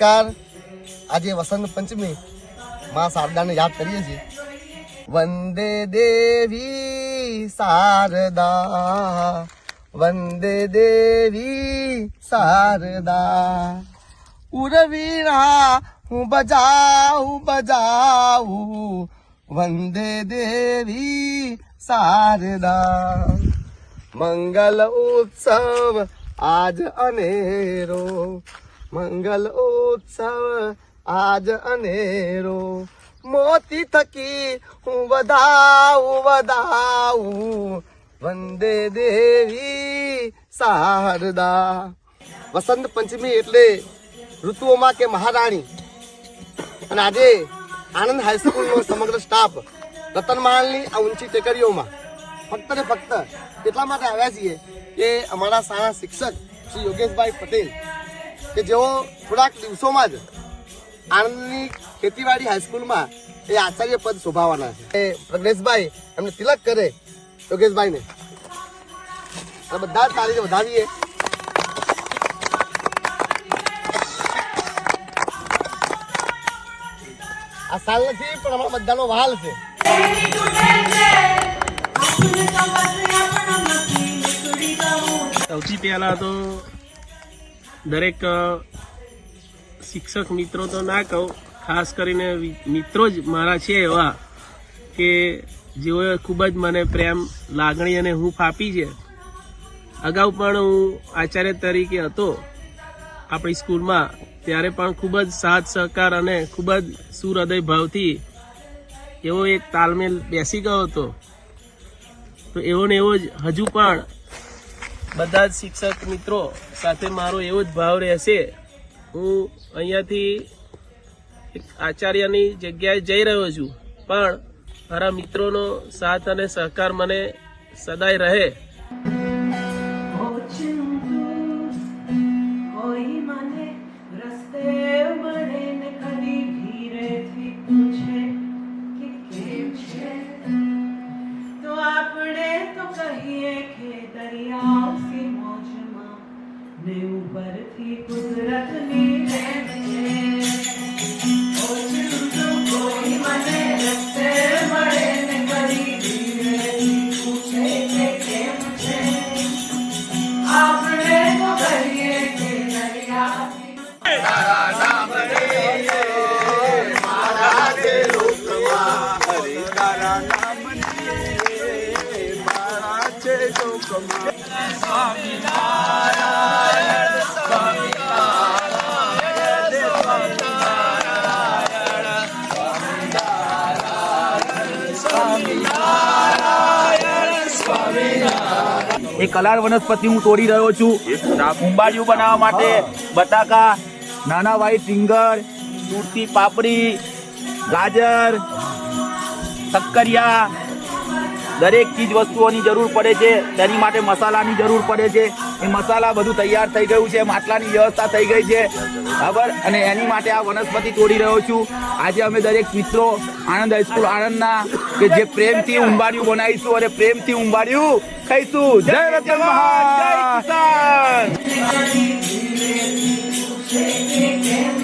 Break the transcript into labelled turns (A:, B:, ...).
A: નમસ્કાર। આજે વસંત પંચમી માં શારદાને યાદ કરીએ છીએ। વંદે દેવી શારદા, વંદે દેવી શારદા, ઉર્વીણા હું બજાઉં, વંદે દેવી શારદા। મંગલ ઉત્સવ આજ અનેરો, મંગલ ઉત્સવ આજ અનેરો, મોતી થકી હું વધાવું, વંદે દેવી શારદા। વસંત પંચમી એટલે ઋતુઓમાં કે મહારાણી। અને આજે આણંદ હાઈસ્કૂલનો સમગ્ર સ્ટાફ રતનમાળની આ ઊંચી ટેકરીઓમાં ફક્ત ને ફક્ત એટલા માટે આવ્યા છીએ કે અમારા શાળા શિક્ષક શ્રી યોગેશભાઈ પટેલ કે જેઓ થોડાક દિવસોમાં જ આણંદની ખેતીવાડી હાઈસ્કૂલમાં એ આચાર્ય પદ શોભાવવાના છે। એ પ્રજ્ઞેશભાઈ એમને તિલક કરે યોગેશભાઈને, અને બધા જ તારીખે વધાવીએ। આ સાલ નથી પણ અમારા બધાનો વહાલ છે।
B: સૌથી પહેલા તો દરેક શિક્ષક મિત્રો તો ના કહું, ખાસ કરીને મિત્રો જ મારા છે એવા કે જેઓએ ખૂબ જ મને પ્રેમ લાગણી અને હૂંફ આપી છે। અગાઉ પણ હું આચાર્ય તરીકે હતો આપણી સ્કૂલમાં, ત્યારે પણ ખૂબ જ સાથ સહકાર અને ખૂબ જ સુહૃદય ભાવથી એવો એક તાલમેલ બેસી ગયો હતો। તો એવો ને એવો જ હજુ પણ બધા જ શિક્ષક મિત્રો સાથે મારો એવો જ ભાવ રહેશે। હું અહીંયાથી એક આચાર્યની જગ્યાએ જઈ રહ્યો છું, પણ મારા મિત્રોનો સાથ અને સહકાર મને સદાય રહે।
C: એ કલાર વનસ્પતિ હું તોડી રહ્યો છું ઉંબાડિયું બનાવવા માટે। બટાકા, નાના વ્હાઈટ રીંગણ, તૂટતી પાપડી, ગાજર, શક્કરિયા, દરેક ચીજ વસ્તુઓની જરૂર પડે છે। તેની માટે મસાલાની જરૂર પડે છે। એ મસાલા બધું તૈયાર થઈ ગયું છે, માટલાની વ્યવસ્થા થઈ ગઈ છે, બરાબર। અને એની માટે આ વનસ્પતિ તોડી રહ્યો છું। આજે અમે દરેક મિત્રો આણંદ હાઈસ્કૂલ આણંદના કે જે પ્રેમથી ઉંબાડિયું બનાવીશું અને પ્રેમથી ઉંબાડિયું ખાઈશું। જય રતન મહારાજ, જય કિસાન।